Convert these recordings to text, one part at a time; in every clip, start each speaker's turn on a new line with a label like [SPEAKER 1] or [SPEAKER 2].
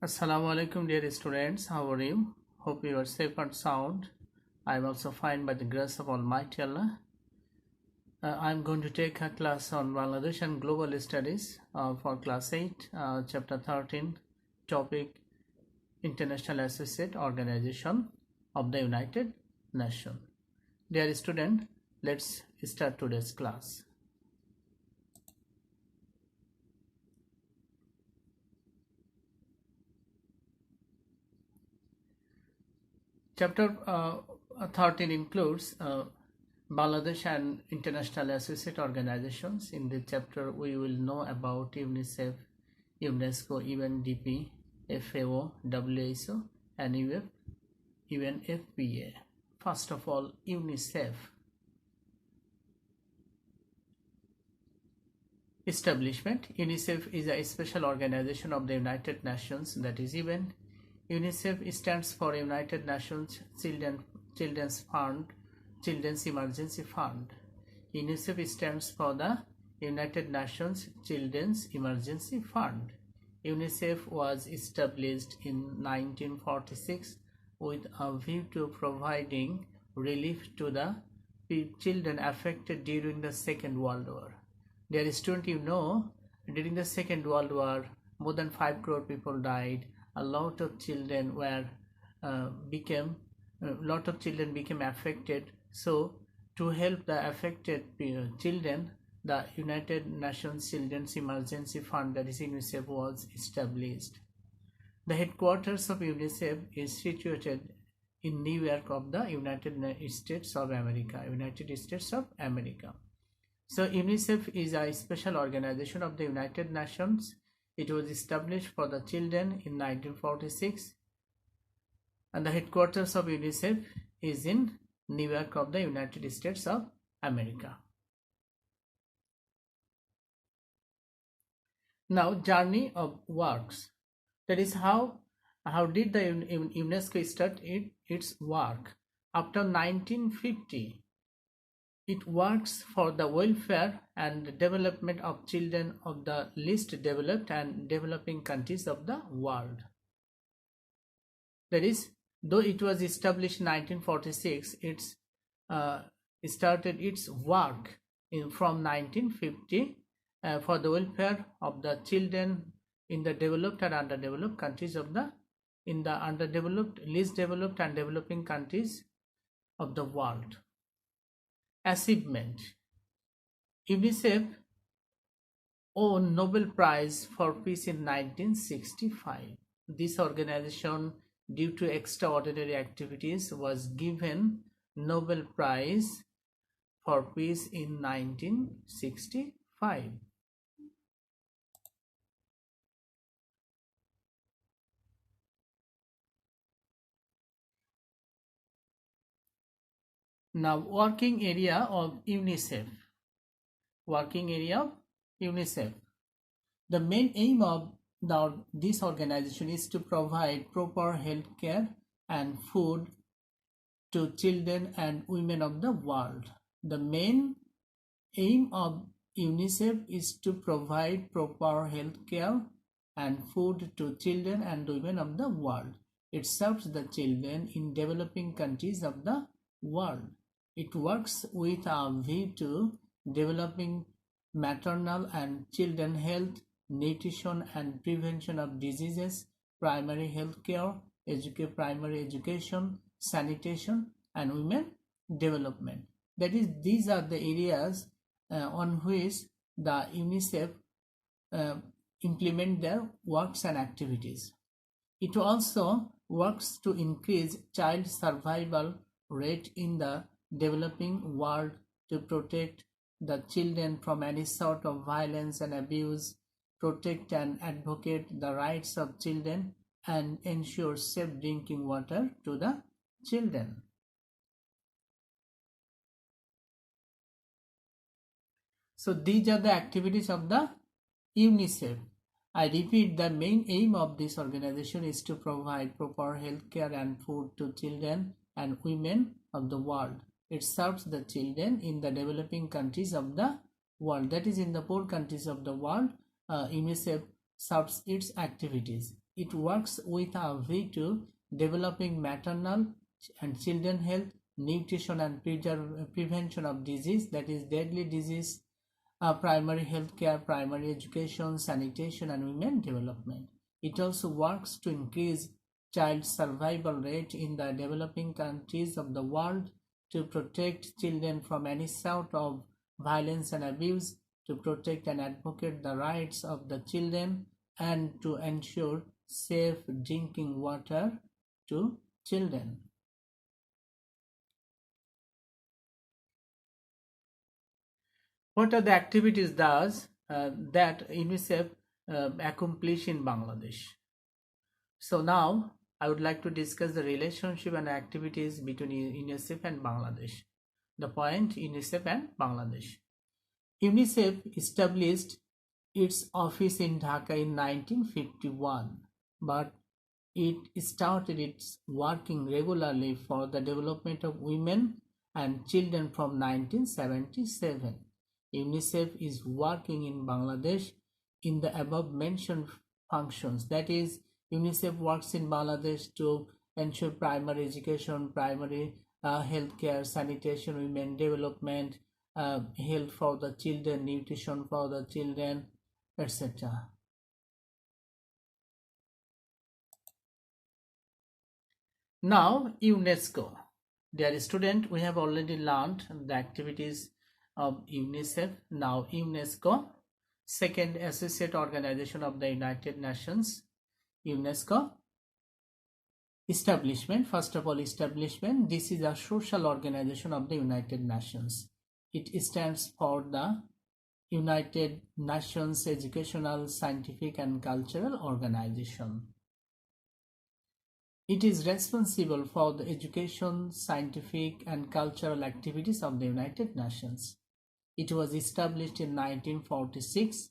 [SPEAKER 1] Assalamu alaikum dear students, how are you? Hope you are safe and sound. I am also fine by the grace of Almighty Allah. I am going to take a class on Bangladesh and Global Studies for class 8, chapter 13, topic International Associate Organization of the United Nations. Dear student, let's start today's class. Chapter 13 includes Bangladesh and international associate organizations. In this chapter, we will know about UNICEF, UNESCO, UNDP, FAO, WHO, and UNFPA. First of all, UNICEF. Establishment. UNICEF is a special organization of the United Nations, that is UN. UNICEF stands for United Nations Children's Fund, Children's Emergency Fund. UNICEF stands for the United Nations Children's Emergency Fund. UNICEF was established in 1946 with a view to providing relief to the children affected during the Second World War. Dear student, you know, during the Second World War, more than 5 crore people died. A lot of children became affected. So to help the affected children, the United Nations Children's Emergency Fund, that is UNICEF, was established. The headquarters of UNICEF is situated in New York of the United States of America. So UNICEF is a special organization of the United Nations. It was established for the children in 1946, and the headquarters of UNICEF is in New York of the United States of America. Now, journey of works. That is how did the UNESCO start its work? After 1950, it works for the welfare and development of children of the least developed and developing countries of the world. That is, though it was established in 1946, it started its work from 1950 for the welfare of the children in the developed and underdeveloped countries of the underdeveloped, least developed and developing countries of the world. Achievement. UNICEF won Nobel Prize for Peace in 1965. This organization, due to extraordinary activities, was given Nobel Prize for Peace in 1965. Now, working area of UNICEF. Working area of UNICEF. The main aim of this organization is to provide proper health care and food to children and women of the world. The main aim of UNICEF is to provide proper health care and food to children and women of the world. It serves the children in developing countries of the world. It works with a view to developing maternal and children health, nutrition and prevention of diseases, primary health care, primary education, sanitation, and women development. That is, these are the areas on which the UNICEF implement their works and activities. It also works to increase child survival rate in the developing world, to protect the children from any sort of violence and abuse, protect and advocate the rights of children, and ensure safe drinking water to the children. So these are the activities of the UNICEF. I repeat, the main aim of this organization is to provide proper health care and food to children and women of the world. It serves the children in the developing countries of the world. That is, in the poor countries of the world, UNICEF serves its activities. it works with a view to developing maternal and children health, nutrition and prevention of disease, that is deadly disease, primary health care, primary education, sanitation and women development. It also works to increase child survival rate in the developing countries of the world, to protect children from any sort of violence and abuse, to protect and advocate the rights of the children, and to ensure safe drinking water to children. What are the activities that UNICEF accomplish in Bangladesh? So now I would like to discuss the relationship and activities between UNICEF and Bangladesh. The point: UNICEF and Bangladesh. UNICEF established its office in Dhaka in 1951, but it started its working regularly for the development of women and children from 1977. UNICEF is working in Bangladesh in the above mentioned functions. That is, UNICEF works in Bangladesh to ensure primary education, primary healthcare, sanitation, women development, health for the children, nutrition for the children, etc. Now, UNESCO. Dear student, we have already learned the activities of UNICEF. Now, UNESCO, second associate organization of the United Nations. UNESCO establishment. First of all, establishment. This is a social organization of the United Nations. It stands for the United Nations Educational, Scientific and Cultural Organization. It is responsible for the education, scientific and cultural activities of the United Nations. It was established in 1946.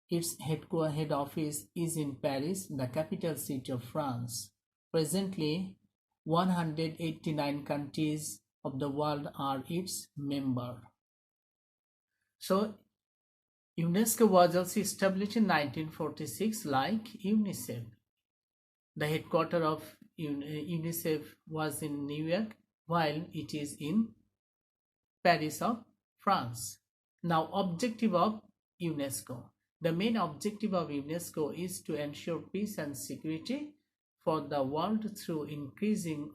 [SPEAKER 1] Its head office is in Paris, the capital city of France. Presently, 189 countries of the world are its member. So, UNESCO was also established in 1946 like UNICEF. The headquarters of UNICEF was in New York, while it is in Paris of France. Now, objective of UNESCO. The main objective of UNESCO is to ensure peace and security for the world through increasing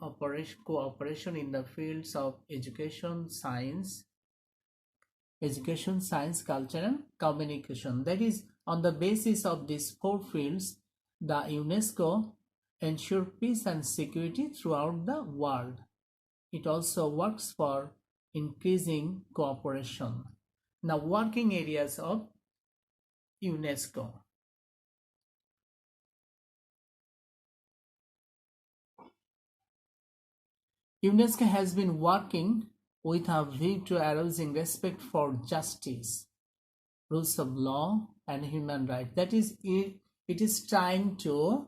[SPEAKER 1] cooperation in the fields of education, science, culture and communication. That is, on the basis of these four fields, the UNESCO ensure peace and security throughout the world. It also works for increasing cooperation. Now, working areas of UNESCO. UNESCO has been working with a view to arousing respect for justice, rules of law and human rights. That is, it is trying to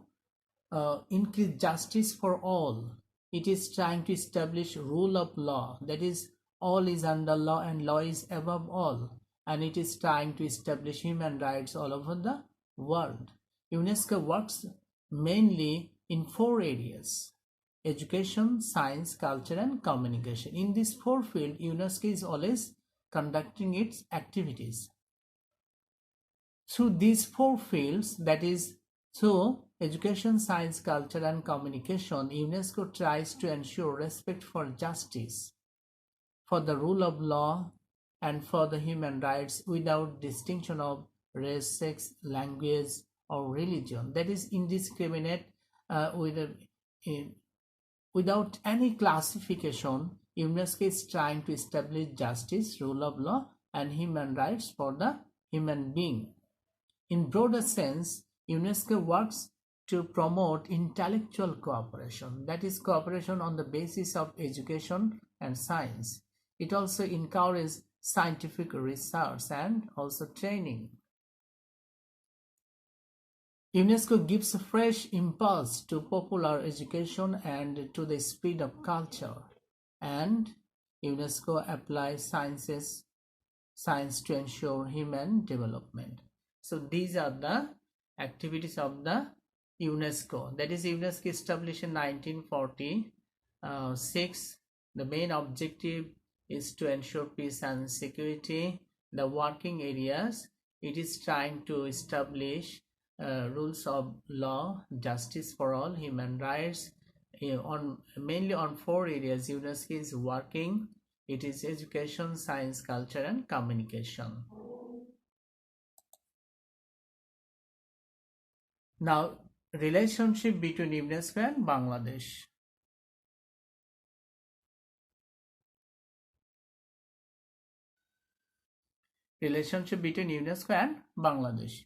[SPEAKER 1] increase justice for all. It is trying to establish rule of law. That is, all is under law and law is above all. And it is trying to establish human rights all over the world. UNESCO works mainly in four areas: education, science, culture and communication. In this four field, UNESCO is always conducting its activities. Through these four fields, that is, through education, science, culture and communication, UNESCO tries to ensure respect for justice, for the rule of law and for the human rights without distinction of race, sex, language or religion. That is, indiscriminate, without any classification. UNESCO is trying to establish justice, rule of law and human rights for the human being. In broader sense, UNESCO works to promote intellectual cooperation, that is, cooperation on the basis of education and science. It also encourages scientific research and also training. UNESCO gives a fresh impulse to popular education and to the spread of culture, and UNESCO applies science to ensure human development. So these are the activities of the UNESCO. That is, UNESCO established in 1946. The main objective is to ensure peace and security. The working areas, it is trying to establish rules of law, justice for all, human rights, on mainly on 4 areas. UNESCO is working. It is education, science, culture, and communication. Now, relationship between UNESCO and Bangladesh. Relationship between UNESCO and Bangladesh.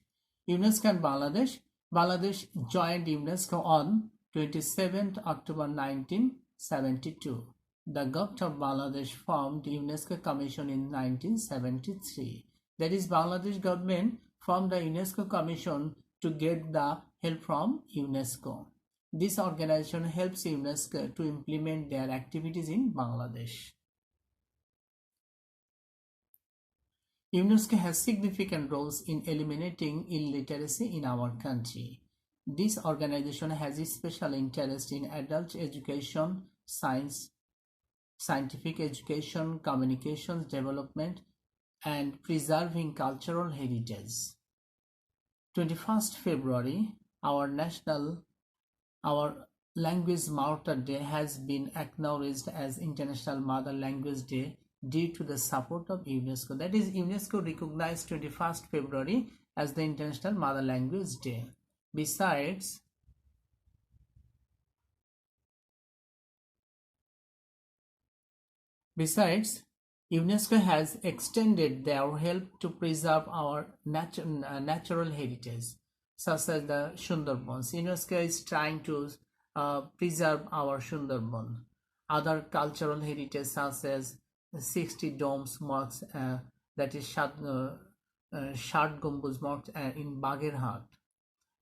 [SPEAKER 1] UNESCO and Bangladesh. Bangladesh joined UNESCO on 27th October 1972. The government of Bangladesh formed UNESCO Commission in 1973. That is, Bangladesh government formed the UNESCO Commission to get the help from UNESCO. This organization helps UNESCO to implement their activities in Bangladesh. UNESCO has significant roles in eliminating illiteracy in our country. This organization has a special interest in adult education, scientific education, communications development, and preserving cultural heritage. 21st February, our Language Martyr Day has been acknowledged as International Mother Language Day due to the support of UNESCO. That is, UNESCO recognized 21st February as the International Mother Language Day. Besides, UNESCO has extended their help to preserve our natural heritage, such as the Sundarbans. UNESCO is trying to preserve our Sundarban. Other cultural heritage, such as 60 domes mosques, that is Shad Gambuz mosque in Bagherhat,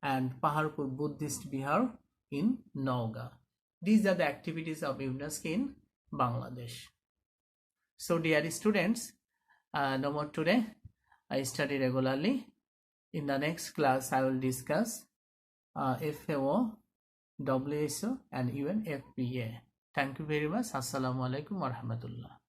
[SPEAKER 1] and Paharpur Buddhist Bihar in Nauga. These are the activities of UNESCO in Bangladesh. So, dear students, no more today. I study regularly. In the next class, I will discuss FAO, WHO, and even FPA. Thank you very much. Assalamu alaikum wa rahmatullah.